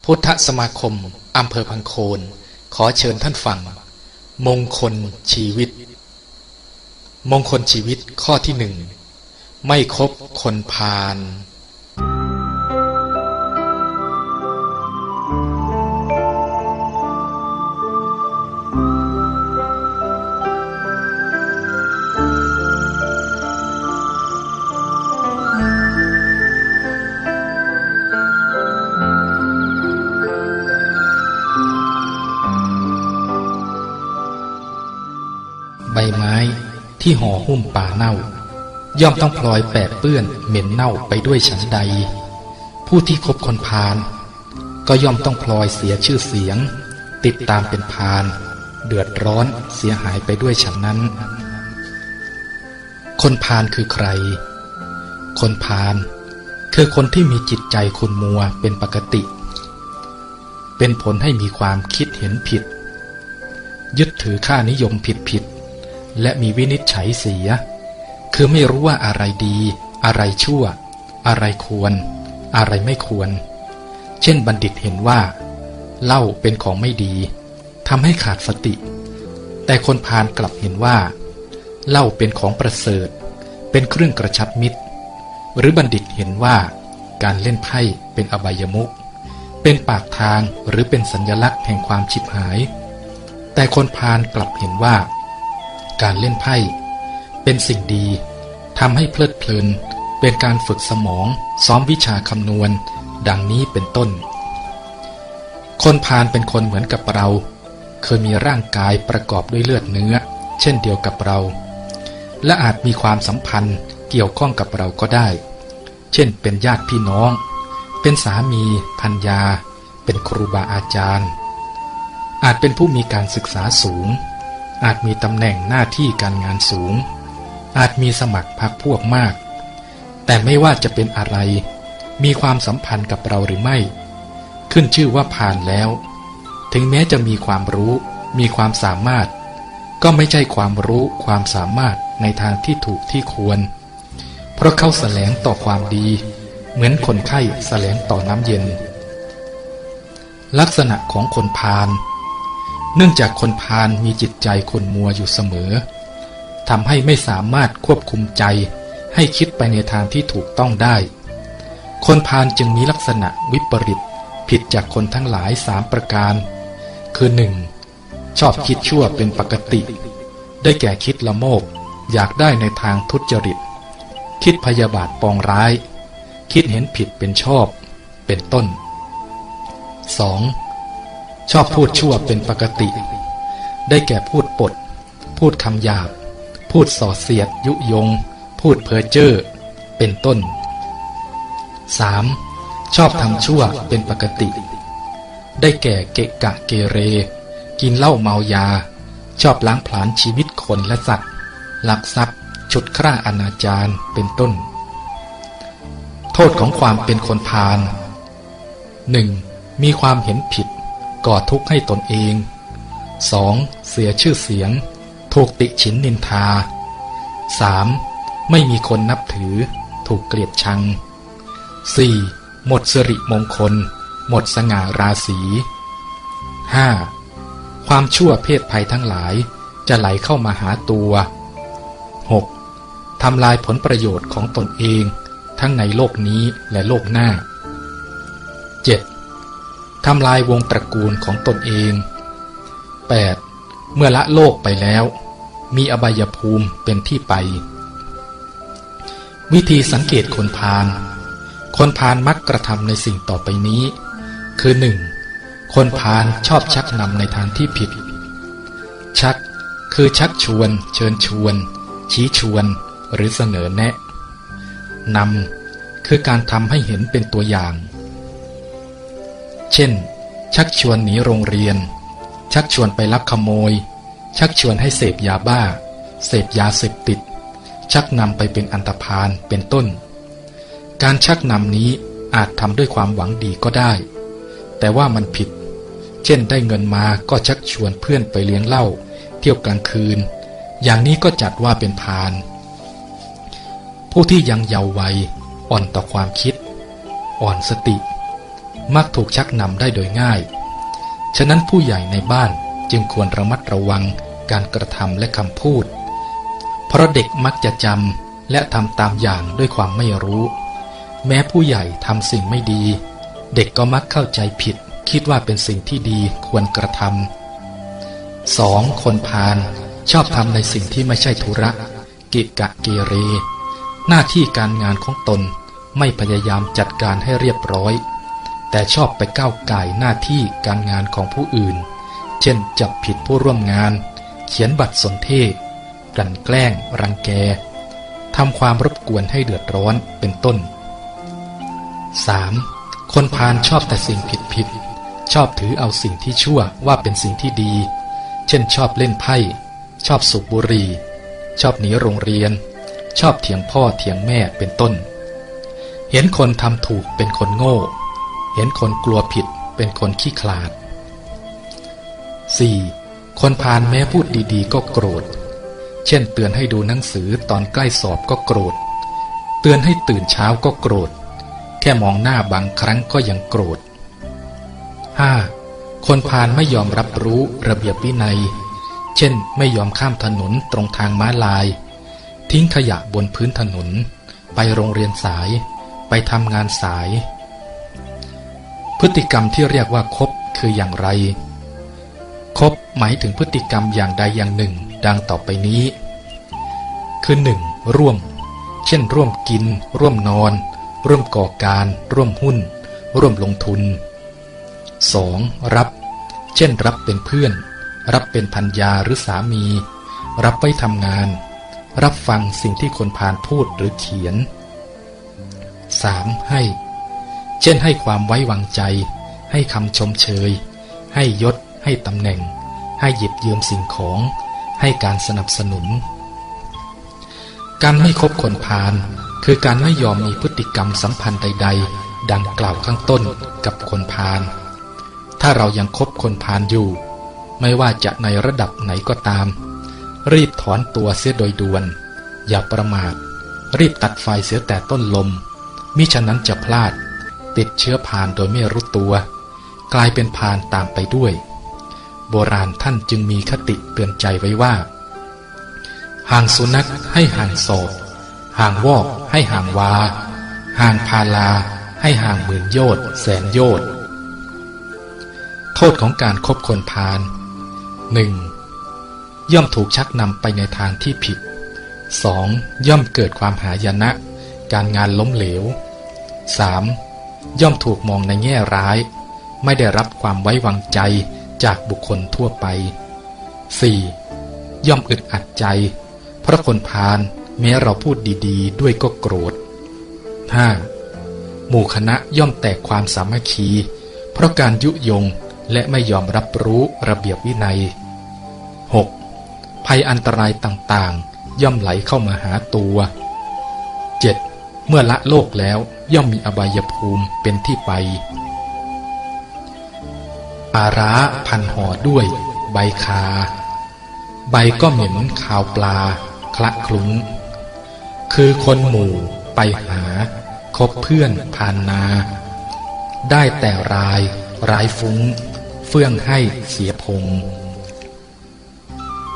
พุทธสมาคมอำเภอพังโคนขอเชิญท่านฟังมงคลชีวิตมงคลชีวิตข้อที่หนึ่งไม่คบคนพาลใบไม้ที่ห่อหุ้มป่าเน่าย่อมต้องพลอยแปดเปื้อนเหม็นเน่าไปด้วยฉันใดผู้ที่คบคนพาลก็ย่อมต้องพลอยเสียชื่อเสียงติดตามเป็นพาลเดือดร้อนเสียหายไปด้วยฉันนั้นคนพาลคือใครคนพาลคือคนที่มีจิตใจขุ่นมัวเป็นปกติเป็นผลให้มีความคิดเห็นผิดยึดถือค่านิยมผิดและมีวินิจฉัยเสียคือไม่รู้ว่าอะไรดีอะไรชั่วอะไรควรอะไรไม่ควรเช่นบัณฑิตเห็นว่าเหล้าเป็นของไม่ดีทำให้ขาดสติแต่คนพาลกลับเห็นว่าเหล้าเป็นของประเสริฐเป็นเครื่องกระชับมิตรหรือบัณฑิตเห็นว่าการเล่นไพ่เป็นอบายมุขเป็นปากทางหรือเป็นสัญลักษณ์แห่งความฉิบหายแต่คนพาลกลับเห็นว่าการเล่นไพ่เป็นสิ่งดีทำให้เพลิดเพลินเป็นการฝึกสมองซ้อมวิชาคำนวณดังนี้เป็นต้นคนพาลเป็นคนเหมือนกับเราเคยมีร่างกายประกอบด้วยเลือดเนื้อเช่นเดียวกับเราและอาจมีความสัมพันธ์เกี่ยวข้องกับเราก็ได้เช่นเป็นญาติพี่น้องเป็นสามีภรรยาเป็นครูบาอาจารย์อาจเป็นผู้มีการศึกษาสูงอาจมีตำแหน่งหน้าที่การงานสูงอาจมีสมัครพรรคพวกมากแต่ไม่ว่าจะเป็นอะไรมีความสัมพันธ์กับเราหรือไม่ขึ้นชื่อว่าพาลแล้วถึงแม้จะมีความรู้มีความสามารถก็ไม่ใช่ความรู้ความสามารถในทางที่ถูกที่ควรเพราะเขาแสลงต่อความดีเหมือนคนไข้แสลงต่อน้ำเย็นลักษณะของคนพาลเนื่องจากคนพาลมีจิตใจขุ่นมัวอยู่เสมอทำให้ไม่สามารถควบคุมใจให้คิดไปในทางที่ถูกต้องได้คนพาลจึงมีลักษณะวิปริตผิดจากคนทั้งหลาย3ประการคือ 1. ชอบคิดชั่วเป็นปกติได้แก่คิดละโมบอยากได้ในทางทุจริตคิดพยาบาทปองร้ายคิดเห็นผิดเป็นชอบเป็นต้น 2. ชอบพูดชั่วเป็นปกติได้แก่พูดปดพูดคำหยาบพูดส่อเสียดยุยงพูดเพ้อเจ้อเป็นต้น 3. ชอบทำชั่วเป็นปกติได้แก่เกะกะเกเรกินเหล้าเมายาชอบล้างผลาญชีวิตคนและสัตว์ลักทรัพย์ฉุดคร่าอนาจารเป็นต้นโทษของความเป็นคนพาล 1. มีความเห็นผิดก่อทุกข์ให้ตนเอง 2. เสียชื่อเสียงถูกติฉินนินทา 3. ไม่มีคนนับถือถูกเกลียดชัง 4. หมดสิริมงคลหมดสง่าราศี 5. ความชั่วเพศภัยทั้งหลายจะไหลเข้ามาหาตัว 6. ทำลายผลประโยชน์ของตนเองทั้งในโลกนี้และโลกหน้า 7. ทำลายวงตระกูลของตนเอง 8. เมื่อละโลกไปแล้วมีอบายภูมิเป็นที่ไปวิธีสังเกตคนพาลคนพาลมักกระทำในสิ่งต่อไปนี้คือ 1. คนพาลชอบชักนำในทางที่ผิดชักคือชักชวนเชิญชวนชี้ชวนหรือเสนอแนะนำคือการทำให้เห็นเป็นตัวอย่างเช่นชักชวนหนีโรงเรียนชักชวนไปลักขโมยชักชวนให้เสพยาบ้าเสพยาเสพติดชักนำไปเป็นอันธพาลเป็นต้นการชักนำนี้อาจทำด้วยความหวังดีก็ได้แต่ว่ามันผิดเช่นได้เงินมาก็ชักชวนเพื่อนไปเลี้ยงเหล้าเที่ยวกลางคืนอย่างนี้ก็จัดว่าเป็นพาลผู้ที่ยังเยาว์วัยอ่อนต่อความคิดอ่อนสติ มักถูกชักนำได้โดยง่ายฉะนั้นผู้ใหญ่ในบ้านจึงควรระมัดระวังการกระทำและคำพูดเพราะเด็กมักจะจำและทำตามอย่างด้วยความไม่รู้แม้ผู้ใหญ่ทำสิ่งไม่ดีเด็กก็มักเข้าใจผิดคิดว่าเป็นสิ่งที่ดีควรกระทำ 2. คนพาลชอบทำในสิ่งที่ไม่ใช่ธุระกิกะเกเรหน้าที่การงานของตนไม่พยายามจัดการให้เรียบร้อยแต่ชอบไปก้าวก่ายหน้าที่การงานของผู้อื่นเช่นจับผิดผู้ร่วมงานเขียนบัตรสนเทศกลั่นแกล้งรังแกทำความรบกวนให้เดือดร้อนเป็นต้น 3. คนพาลชอบแต่สิ่งผิดชอบถือเอาสิ่งที่ชั่วว่าเป็นสิ่งที่ดีเช่นชอบเล่นไพ่ชอบสูบบุหรี่ชอบหนีโรงเรียนชอบเถียงพ่อเถียงแม่เป็นต้นเห็นคนทำถูกเป็นคนโง่เห็นคนกลัวผิดเป็นคนขี้ขลาด 4. คนพาลแม้พูดดีๆก็โกรธเช่นเตือนให้ดูหนังสือตอนใกล้สอบก็โกรธเตือนให้ตื่นเช้าก็โกรธแค่มองหน้าบางครั้งก็ยังโกรธ 5. คนพาลไม่ยอมรับรู้ระเบียบวินัยเช่นไม่ยอมข้ามถนนตรงทางม้าลายทิ้งขยะบนพื้นถนนไปโรงเรียนสายไปทำงานสายพฤติกรรมที่เรียกว่าคบคืออย่างไรคบหมายถึงพฤติกรรมอย่างใดอย่างหนึ่งดังต่อไปนี้คือ 1. ร่วมเช่นร่วมกินร่วมนอนร่วมก่อการร่วมหุ้นร่วมลงทุน 2. รับเช่นรับเป็นเพื่อนรับเป็นภรรยาหรือสามีรับไว้ทำงานรับฟังสิ่งที่คนพาลพูดหรือเขียน 3. ให้เช่นให้ความไว้วางใจให้คำชมเชยให้ยศให้ตำแหน่งให้หยิบยืมสิ่งของให้การสนับสนุนการไม่คบคนพาลคือการไม่ยอมมีพฤติกรรมสัมพันธ์ใดๆดังกล่าวข้างต้นกับคนพาลถ้าเรายังคบคนพาลอยู่ไม่ว่าจะในระดับไหนก็ตามรีบถอนตัวเสียโดยด่วนอย่าประมาทรีบตัดไฟเสียแต่ต้นลมมิฉะนั้นจะพลาดติดเชื้อพาลโดยไม่รู้ตัวกลายเป็นพาลตามไปด้วยโบราณท่านจึงมีคติเตือนใจไว้ว่าห่างสุนัขให้ห่างศอกห่างวอกให้ห่างวาห่างพาลาให้ห่างหมื่นโยชน์แสนโยชน์โทษของการคบคนพาล 1. ย่อมถูกชักนำไปในทางที่ผิด 2. ย่อมเกิดความหายนะการงานล้มเหลว 3. ย่อมถูกมองในแง่ร้ายไม่ได้รับความไว้วางใจจากบุคคลทั่วไป 4. ย่อมอึดอัดใจเพราะคนพาลแม้เราพูดดีๆด้วยก็โกรธ 5. หมู่คณะย่อมแตกความสามัคคีเพราะการยุยงและไม่ยอมรับรู้ระเบียบวินัย 6. ภัยอันตรายต่างๆย่อมไหลเข้ามาหาตัว 7. เมื่อละโลกแล้วย่อมมีอบายภูมิเป็นที่ไปปลาร้าพันห่อด้วยใบคาใบก็เหม็นคาวปลาคละคลุ้งคือคนหมู่ไปหาคบเพื่อนผ่านนาได้แต่ร้ายฟุ้งเฟื่องให้เสียพง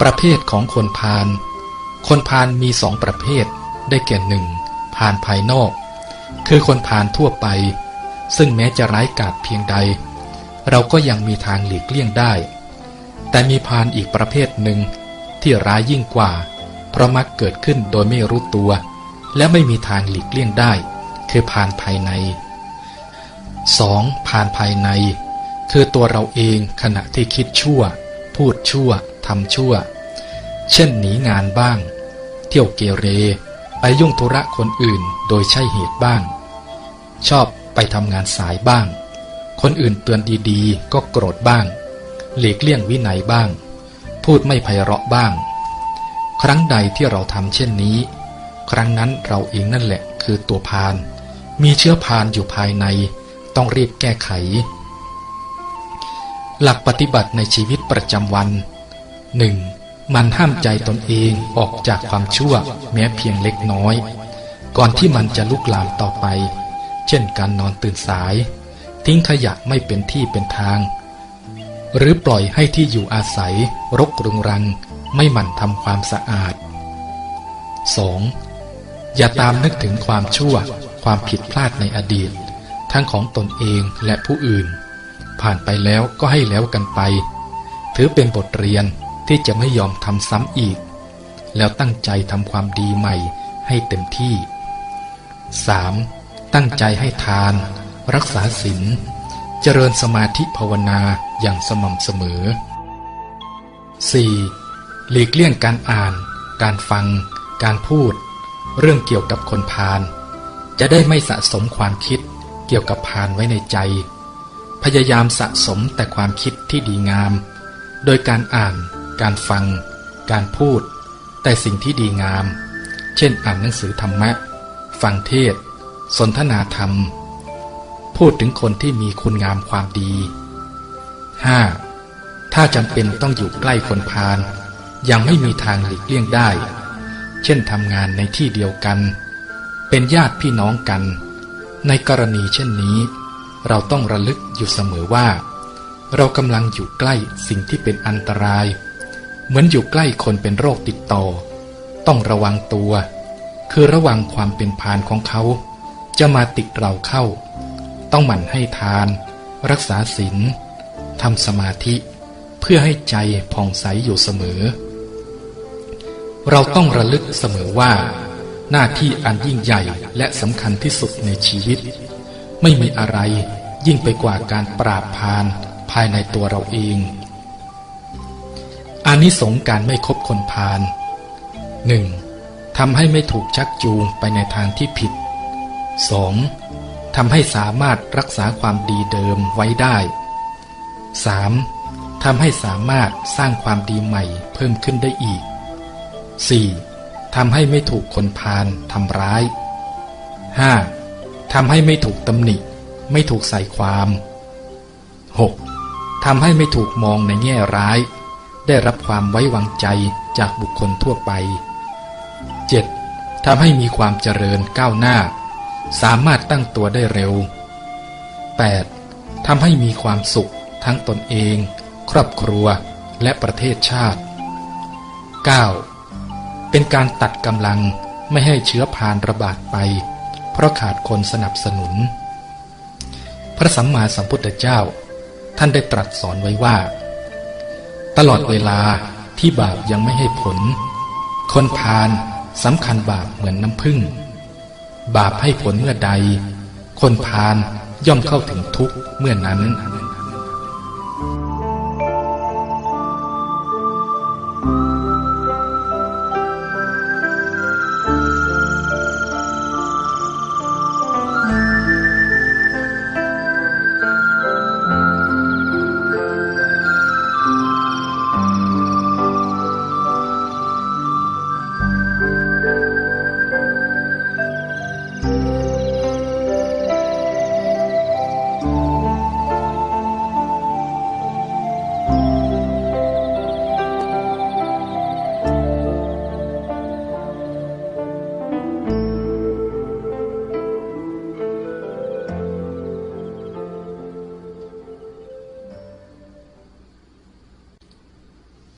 ประเภทของคนพาลคนพาลมีสองประเภทได้แก่ 1. พาลภายนอกคือคนพาลทั่วไปซึ่งแม้จะร้ายกาจเพียงใดเราก็ยังมีทางหลีกเลี่ยงได้แต่มีพาลอีกประเภทหนึ่งที่ร้ายยิ่งกว่าเพราะมักเกิดขึ้นโดยไม่รู้ตัวและไม่มีทางหลีกเลี่ยงได้คือพาลภายใน 2. พาลภายในคือตัวเราเองขณะที่คิดชั่วพูดชั่วทำชั่วเช่นหนีงานบ้างเที่ยวเกเรไปยุ่งธุระคนอื่นโดยใช่เหตุบ้างชอบไปทำงานสายบ้างคนอื่นเตือนดีๆก็โกรธบ้างหลีกเลี่ยงวินัยบ้างพูดไม่ไพเราะบ้างครั้งใดที่เราทำเช่นนี้ครั้งนั้นเราเองนั่นแหละคือตัวพาลมีเชื้อพาลอยู่ภายในต้องรีบแก้ไขหลักปฏิบัติในชีวิตประจำวัน 1. มันห้ามใจตนเองออกจากความชั่วแม้เพียงเล็กน้อยก่อนที่มันจะลุกลามต่อไปเช่นการนอนตื่นสาย ทิ้งขยะไม่เป็นที่เป็นทางหรือปล่อยให้ที่อยู่อาศัยรกรุงรังไม่หมั่นทำความสะอาด 2. อย่าตามนึกถึงความชั่วความผิดพลาดในอดีตทั้งของตนเองและผู้อื่นผ่านไปแล้วก็ให้แล้วกันไปถือเป็นบทเรียนที่จะไม่ยอมทำซ้ำอีกแล้วตั้งใจทำความดีใหม่ให้เต็มที่ 3. ตั้งใจให้ทานรักษาศีลเจริญสมาธิภาวนาอย่างสม่ำเสมอ 4. หลีกเลี่ยงการอ่านการฟังการพูดเรื่องเกี่ยวกับคนพาลจะได้ไม่สะสมความคิดเกี่ยวกับพาลไว้ในใจพยายามสะสมแต่ความคิดที่ดีงามโดยการอ่านการฟังการพูดแต่สิ่งที่ดีงามเช่นอ่านหนังสือธรรมะฟังเทศน์สนทนาธรรมพูดถึงคนที่มีคุณงามความดี 5. ถ้าจำเป็นต้องอยู่ใกล้คนพาลยังไม่มีทางหลีกเลี่ยงได้เช่นทำงานในที่เดียวกันเป็นญาติพี่น้องกันในกรณีเช่นนี้เราต้องระลึกอยู่เสมอว่าเรากำลังอยู่ใกล้สิ่งที่เป็นอันตรายเหมือนอยู่ใกล้คนเป็นโรคติดต่อต้องระวังตัวคือระวังความเป็นพาลของเขาจะมาติดเราเข้าต้องหมั่นให้ทานรักษาศีลทำสมาธิเพื่อให้ใจผ่องใสอยู่เสมอเราต้องระลึกเสมอว่าหน้าที่อันยิ่งใหญ่และสำคัญที่สุดในชีวิตไม่มีอะไรยิ่งไปกว่าการปราบพาลภายในตัวเราเองอานิสงส์การไม่คบคนพาล 1. ทำให้ไม่ถูกชักจูงไปในทางที่ผิด 2. ทำให้สามารถรักษาความดีเดิมไว้ได้ 3. ทำให้สามารถสร้างความดีใหม่เพิ่มขึ้นได้อีก 4. ทำให้ไม่ถูกคนพาลทำร้าย 5. ทำให้ไม่ถูกตำหนิไม่ถูกใส่ความ 6. ทำให้ไม่ถูกมองในแง่ร้ายได้รับความไว้วางใจจากบุคคลทั่วไป 7. ทำให้มีความเจริญก้าวหน้าสามารถตั้งตัวได้เร็ว 8. ทำให้มีความสุขทั้งตนเองครอบครัวและประเทศชาติ 9. เป็นการตัดกำลังไม่ให้เชื้อพาลระบาดไปเพราะขาดคนสนับสนุนพระสัมมาสัมพุทธเจ้าท่านได้ตรัสสอนไว้ว่าตลอดเวลาที่บาปยังไม่ให้ผลคนพาลสำคัญบาปเหมือนน้ำผึ้งบาปให้ผลเมื่อใดคนพาลย่อมเข้าถึงทุกข์เมื่อนั้น